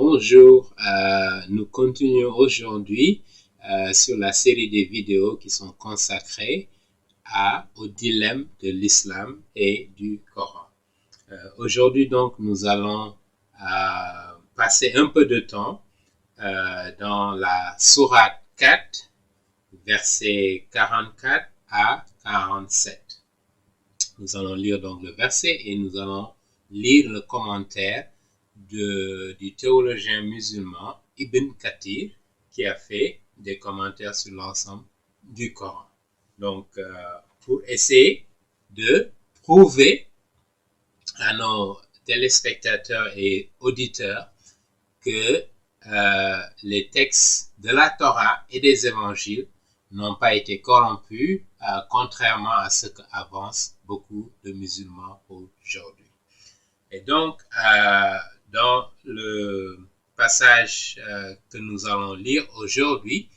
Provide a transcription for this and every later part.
Bonjour, nous continuons aujourd'hui sur la série des vidéos qui sont consacrées au dilemme de l'islam et du Coran. Aujourd'hui donc nous allons passer un peu de temps dans la sourate 4, versets 44 à 47. Nous allons lire donc le verset et nous allons lire le commentaire du théologien musulman Ibn Kathir qui a fait des commentaires sur l'ensemble du Coran. Donc, pour essayer de prouver à nos téléspectateurs et auditeurs que les textes de la Torah et des évangiles n'ont pas été corrompus, contrairement à ce qu'avancent beaucoup de musulmans aujourd'hui. Et donc, dans le passage que nous allons lire aujourd'hui,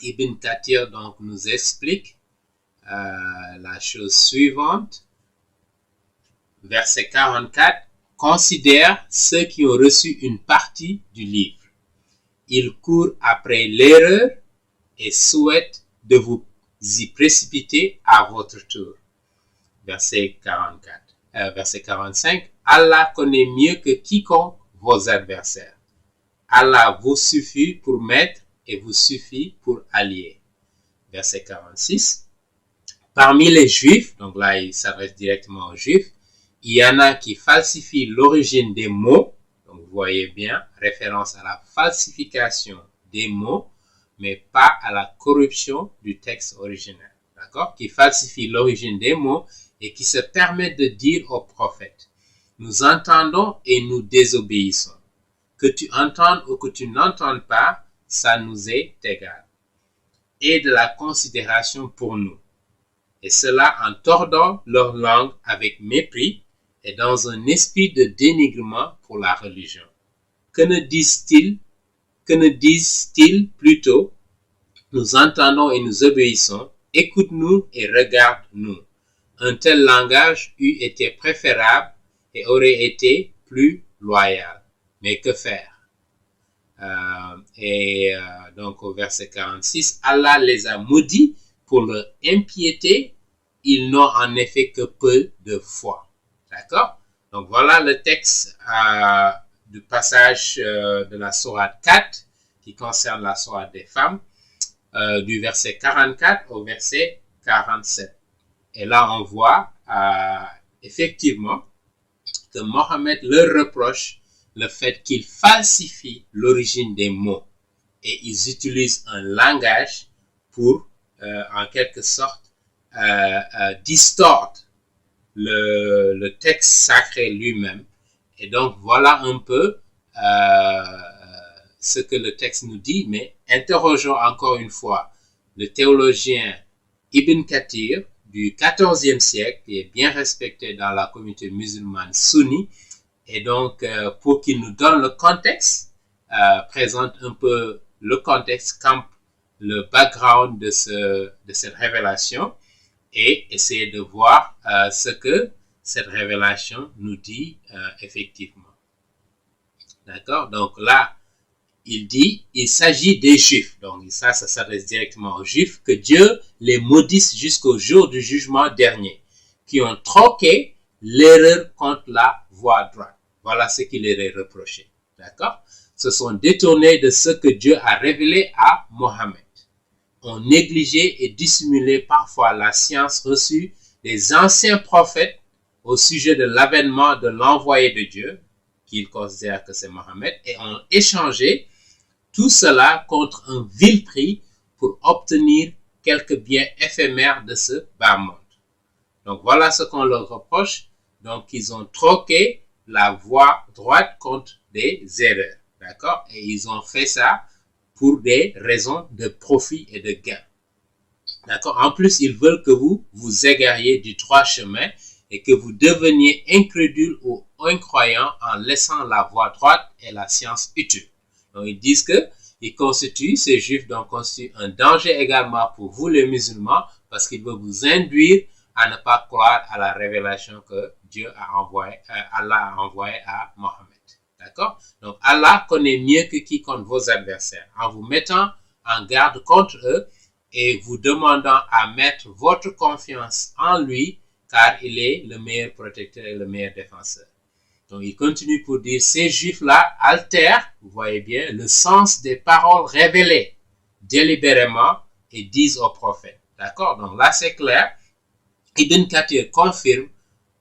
Ibn Kathir donc nous explique la chose suivante. Verset 44, considère ceux qui ont reçu une partie du livre. Ils courent après l'erreur et souhaitent de vous y précipiter à votre tour. Verset 45, Allah connaît mieux que quiconque vos adversaires. Allah vous suffit pour maître et vous suffit pour allié. Verset 46, parmi les juifs, donc là il s'adresse directement aux juifs, il y en a qui falsifient l'origine des mots, donc vous voyez bien, référence à la falsification des mots, mais pas à la corruption du texte original, d'accord? Qui falsifient l'origine des mots et qui se permettent de dire aux prophètes, nous entendons et nous désobéissons. Que tu entendes ou que tu n'entendes pas, ça nous est égal. Et de la considération pour nous. Et cela en tordant leur langue avec mépris et dans un esprit de dénigrement pour la religion. Que ne disent-ils plutôt, nous entendons et nous obéissons, écoute-nous et regarde-nous. Un tel langage eût été préférable et aurait été plus loyal. Mais que faire? Donc au verset 46, Allah les a maudits pour leur impiété, ils n'ont en effet que peu de foi. D'accord? Donc voilà le texte du passage de la sourate 4 qui concerne la sourate des femmes, du verset 44 au verset 47. Et là on voit effectivement que Mohammed leur reproche le fait qu'ils falsifient l'origine des mots et ils utilisent un langage pour en quelque sorte distordre le texte sacré lui-même. Et donc voilà un peu ce que le texte nous dit, mais interrogeons encore une fois le théologien Ibn Kathir du XIVe siècle, qui est bien respecté dans la communauté musulmane sunni, et donc pour qu'il nous donne le contexte, présente un peu le contexte, campe le background de cette révélation, et essayer de voir ce que cette révélation nous dit effectivement. D'accord? Donc là, il dit, il s'agit des Juifs. Donc ça s'adresse directement aux Juifs, que Dieu les maudisse jusqu'au jour du jugement dernier, qui ont troqué l'erreur contre la voie droite. Voilà ce qui leur est reproché. D'accord? Se sont détournés de ce que Dieu a révélé à Mohammed. Ont négligé et dissimulé parfois la science reçue des anciens prophètes au sujet de l'avènement de l'envoyé de Dieu, qu'ils considèrent que c'est Mohammed, et ont échangé tout cela contre un vil prix pour obtenir quelques biens éphémères de ce bas monde. Donc voilà ce qu'on leur reproche. Donc ils ont troqué la voie droite contre des erreurs. D'accord? Et ils ont fait ça pour des raisons de profit et de gain. D'accord? En plus, ils veulent que vous vous égariez du droit chemin et que vous deveniez incrédules ou incroyants en laissant la voie droite et la science utile. Donc, ils disent que ces Juifs donc constituent un danger également pour vous les musulmans parce qu'ils veulent vous induire à ne pas croire à la révélation que Allah a envoyée à Mohammed. D'accord? Donc, Allah connaît mieux que quiconque vos adversaires en vous mettant en garde contre eux et vous demandant à mettre votre confiance en lui car il est le meilleur protecteur et le meilleur défenseur. Donc, il continue pour dire, ces juifs-là altèrent, vous voyez bien, le sens des paroles révélées délibérément et disent aux prophètes. D'accord? Donc là, c'est clair. Ibn Kathir confirme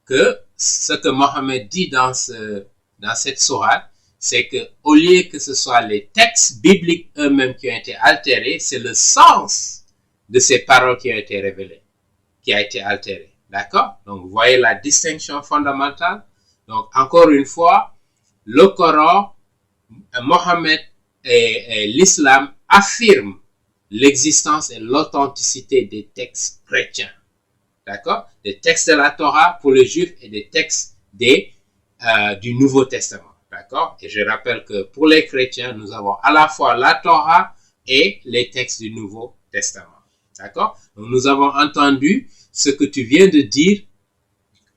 que ce que Mohammed dit dans cette sourate, c'est que au lieu que ce soit les textes bibliques eux-mêmes qui ont été altérés, c'est le sens de ces paroles qui ont été révélées, qui a été altéré. D'accord? Donc, vous voyez la distinction fondamentale. Donc, encore une fois, le Coran, Mohammed et l'islam affirment l'existence et l'authenticité des textes chrétiens. D'accord? Des textes de la Torah pour les Juifs et des textes du Nouveau Testament. D'accord? Et je rappelle que pour les chrétiens, nous avons à la fois la Torah et les textes du Nouveau Testament. D'accord? Donc, nous avons entendu ce que tu viens de dire,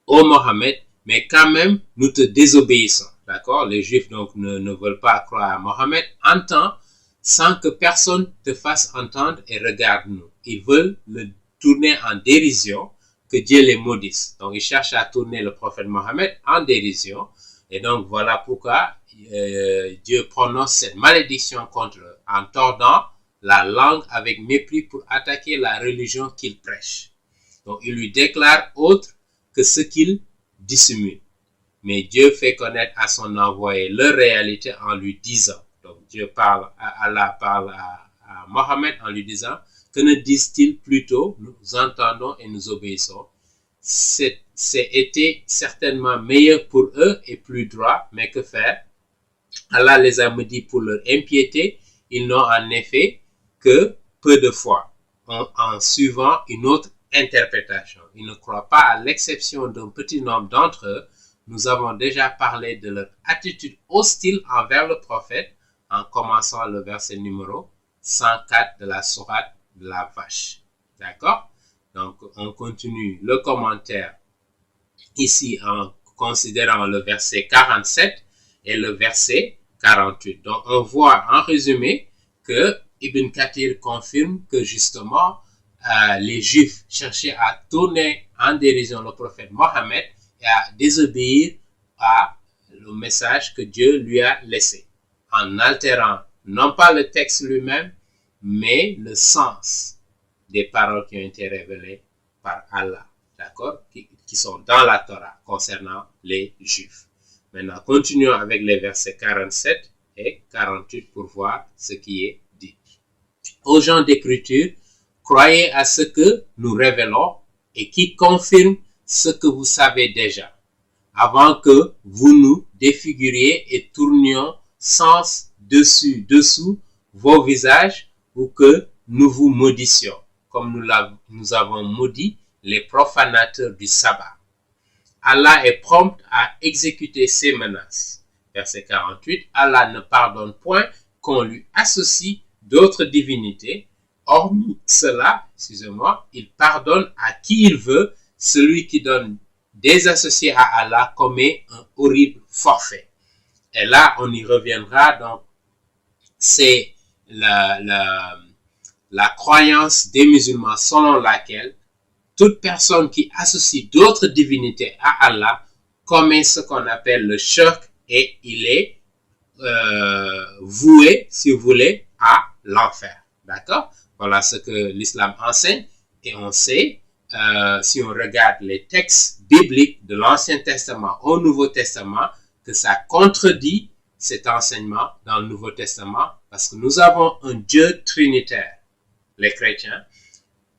ô Mohammed, mais quand même, nous te désobéissons. D'accord? Les Juifs donc ne veulent pas croire à Mohammed. Entends sans que personne te fasse entendre et regarde-nous. Ils veulent le tourner en dérision, que Dieu les maudisse. Donc, ils cherchent à tourner le prophète Mohammed en dérision. Et donc, voilà pourquoi Dieu prononce cette malédiction contre eux en tordant la langue avec mépris pour attaquer la religion qu'il prêche. Donc, il lui déclare autre que ce qu'il dissimule. Mais Dieu fait connaître à son envoyé leur réalité en lui disant. Donc, Allah parle à Mohammed en lui disant, que ne disent-ils plutôt, nous entendons et nous obéissons. C'est été certainement meilleur pour eux et plus droit, mais que faire? Allah les a maudits pour leur impiété. Ils n'ont en effet que peu de foi en suivant une autre interprétation. Ils ne croient pas, à l'exception d'un petit nombre d'entre eux. Nous avons déjà parlé de leur attitude hostile envers le prophète en commençant le verset numéro 104 de la sourate de la vache. D'accord? Donc, on continue le commentaire ici en considérant le verset 47 et le verset 48. Donc, on voit en résumé que Ibn Kathir confirme que justement, les Juifs cherchaient à tourner en dérision le prophète Mohammed et à désobéir au message que Dieu lui a laissé, en altérant non pas le texte lui-même, mais le sens des paroles qui ont été révélées par Allah, d'accord, qui sont dans la Torah concernant les Juifs. Maintenant, continuons avec les versets 47 et 48 pour voir ce qui est dit. Aux gens d'écriture, croyez à ce que nous révélons et qui confirme ce que vous savez déjà, avant que vous nous défiguriez et tournions sens dessous vos visages ou que nous vous maudissions, comme nous avons maudit les profanateurs du sabbat. Allah est prompt à exécuter ses menaces. Verset 48, Allah ne pardonne point qu'on lui associe d'autres divinités. Hormis cela, il pardonne à qui il veut. Celui qui donne des associés à Allah commet un horrible forfait. Et là, on y reviendra. Donc, c'est la croyance des musulmans selon laquelle toute personne qui associe d'autres divinités à Allah commet ce qu'on appelle le shirk et il est voué, si vous voulez, à l'enfer. D'accord? Voilà ce que l'islam enseigne et on sait, si on regarde les textes bibliques de l'Ancien Testament au Nouveau Testament, que ça contredit cet enseignement dans le Nouveau Testament parce que nous avons un Dieu trinitaire, les chrétiens,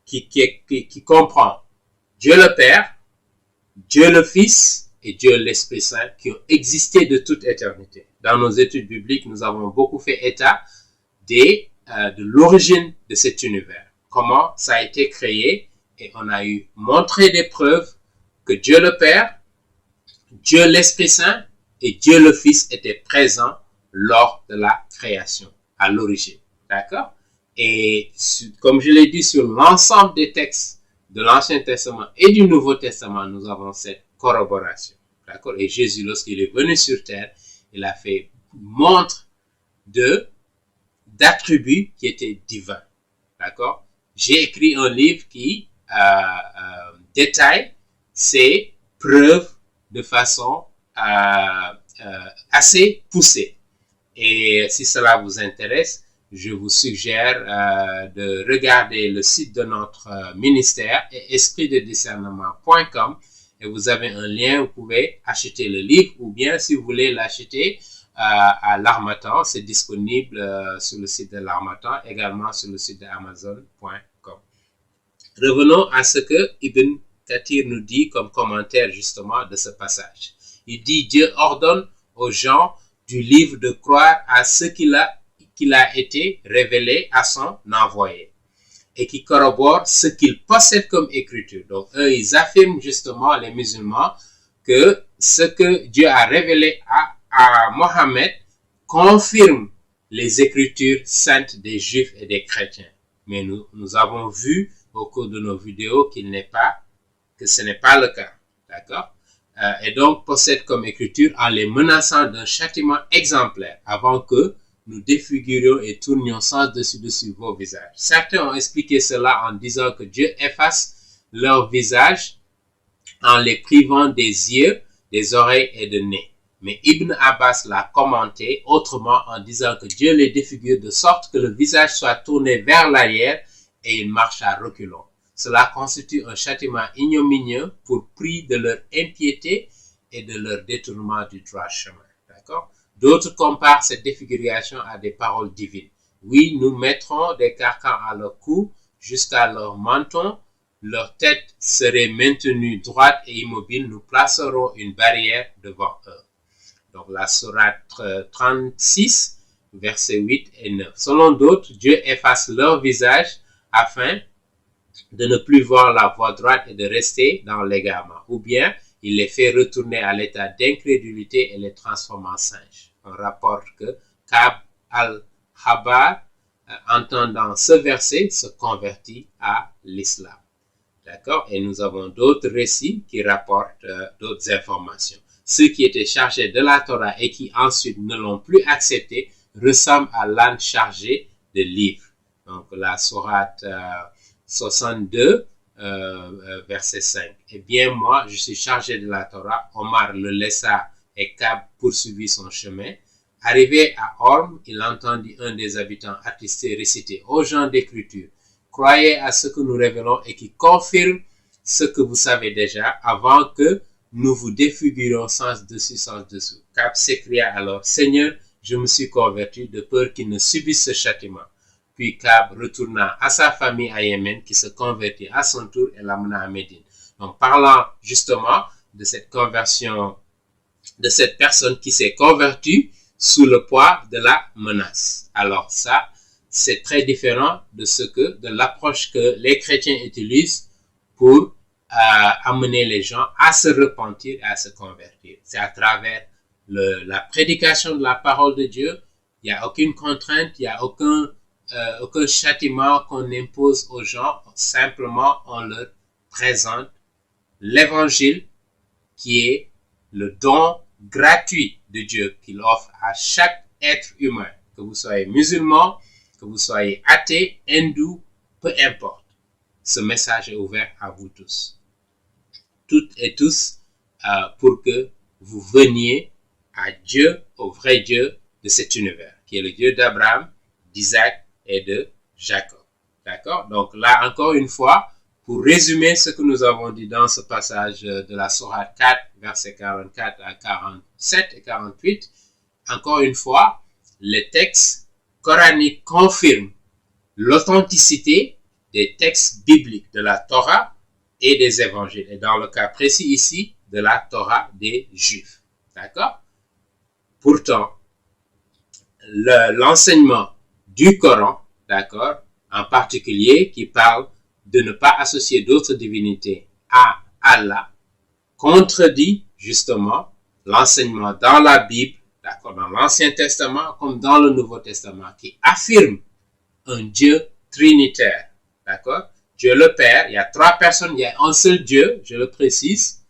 qui comprend Dieu le Père, Dieu le Fils et Dieu l'Esprit Saint qui ont existé de toute éternité. Dans nos études bibliques, nous avons beaucoup fait état de l'origine de cet univers. Comment ça a été créé et on a montré des preuves que Dieu le Père, Dieu l'Esprit Saint et Dieu le Fils étaient présents lors de la création, à l'origine. D'accord? Et comme je l'ai dit, sur l'ensemble des textes de l'Ancien Testament et du Nouveau Testament, nous avons cette corroboration. D'accord? Et Jésus, lorsqu'il est venu sur terre, il a fait montre d'attributs qui étaient divins. D'accord? J'ai écrit un livre qui détaille ces preuves de façon assez poussée. Et si cela vous intéresse, je vous suggère de regarder le site de notre ministère, espritdediscernement.com, et vous avez un lien, vous pouvez acheter le livre, ou bien si vous voulez l'acheter à l'Harmattan, c'est disponible sur le site de l'Harmattan, également sur le site de Amazon.com. Revenons à ce que Ibn Kathir nous dit comme commentaire justement de ce passage. Il dit: Dieu ordonne aux gens du livre de croire à ce qu'il a été révélé à son envoyé et qui corrobore ce qu'il possède comme écriture. Donc, eux, ils affirment justement, les musulmans, que ce que Dieu a révélé à Mohammed confirme les écritures saintes des Juifs et des chrétiens. Mais nous avons vu au cours de nos vidéos que ce n'est pas le cas. D'accord? Et donc possède comme écriture en les menaçant d'un châtiment exemplaire avant que nous défigurions et tournions sens dessus vos visages. Certains ont expliqué cela en disant que Dieu efface leur visage en les privant des yeux, des oreilles et de nez. Mais Ibn Abbas l'a commenté autrement en disant que Dieu les défigure de sorte que le visage soit tourné vers l'arrière et ils marchent à reculons. Cela constitue un châtiment ignominieux pour prix de leur impiété et de leur détournement du droit chemin. D'accord? D'autres comparent cette défiguration à des paroles divines. Oui, nous mettrons des carcans à leur cou jusqu'à leur menton. Leur tête serait maintenue droite et immobile. Nous placerons une barrière devant eux. Donc la sourate 36, versets 8 et 9. Selon d'autres, Dieu efface leur visage afin de ne plus voir la voie droite et de rester dans l'égarement. Ou bien, il les fait retourner à l'état d'incrédulité et les transforme en singes. On rapporte que Ka'b al-Habar, entendant ce verset, se convertit à l'islam. D'accord? Et nous avons d'autres récits qui rapportent d'autres informations. Ceux qui étaient chargés de la Torah et qui ensuite ne l'ont plus accepté ressemblent à l'âne chargé de livres. Donc la sourate 62, verset 5. Eh bien moi, je suis chargé de la Torah. Omar le laissa et Ka'b poursuivit son chemin. Arrivé à Horm, il entendit un des habitants attristés réciter aux gens d'écriture: Croyez à ce que nous révélons et qui confirme ce que vous savez déjà avant que nous vous défigurions sens dessus, sens dessous. Ka'b s'écria alors: Seigneur, je me suis converti de peur qu'il ne subisse ce châtiment. Puis Ka'b retourna à sa famille à Yémen qui se convertit à son tour et l'amena à Médine. Donc parlant justement de cette conversion, de cette personne qui s'est convertie sous le poids de la menace. Alors ça, c'est très différent de l'approche que les chrétiens utilisent pour amener les gens à se repentir et à se convertir. C'est à travers la prédication de la parole de Dieu. Il n'y a aucune contrainte, il n'y a aucun châtiment qu'on impose aux gens. Simplement, on leur présente l'évangile qui est le don gratuit de Dieu qu'il offre à chaque être humain, que vous soyez musulman, que vous soyez athée, hindou, peu importe. Ce message est ouvert à vous tous. Toutes et tous, pour que vous veniez à Dieu, au vrai Dieu de cet univers, qui est le Dieu d'Abraham, d'Isaac et de Jacob. D'accord? Donc là, encore une fois, pour résumer ce que nous avons dit dans ce passage de la sourate 4, versets 44 à 47 et 48, encore une fois, les textes coraniques confirment l'authenticité des textes bibliques de la Torah et des évangiles. Et dans le cas précis ici, de la Torah des Juifs. D'accord? Pourtant, l'enseignement du Coran, d'accord, en particulier, qui parle de ne pas associer d'autres divinités à Allah, contredit justement l'enseignement dans la Bible, d'accord, dans l'Ancien Testament comme dans le Nouveau Testament, qui affirme un Dieu trinitaire, d'accord? Dieu le Père, il y a 3 personnes, il y a un seul Dieu, je le précise.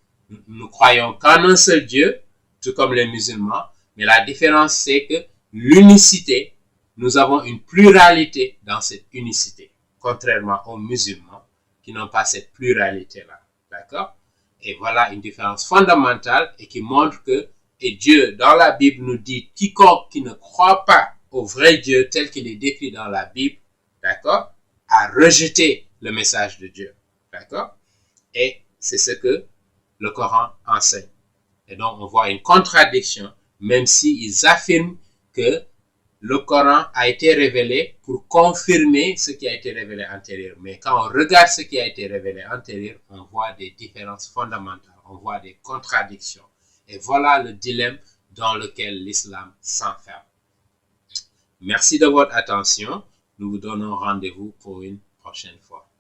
Nous croyons qu'en un seul Dieu, tout comme les musulmans, Mais la différence, c'est que l'unicité, nous avons une pluralité dans cette unicité, contrairement aux musulmans qui n'ont pas cette pluralité-là. D'accord? Et voilà une différence fondamentale et qui montre que, et Dieu, dans la Bible, nous dit, quiconque qui ne croit pas au vrai Dieu tel qu'il est décrit dans la Bible, d'accord, a rejeté le message de Dieu. D'accord? Et c'est ce que le Coran enseigne. Et donc, on voit une contradiction, même s'ils affirment que le Coran a été révélé pour confirmer ce qui a été révélé antérieur. Mais quand on regarde ce qui a été révélé antérieur, on voit des différences fondamentales, on voit des contradictions. Et voilà le dilemme dans lequel l'islam s'enferme. Merci de votre attention. Nous vous donnons rendez-vous pour une prochaine fois.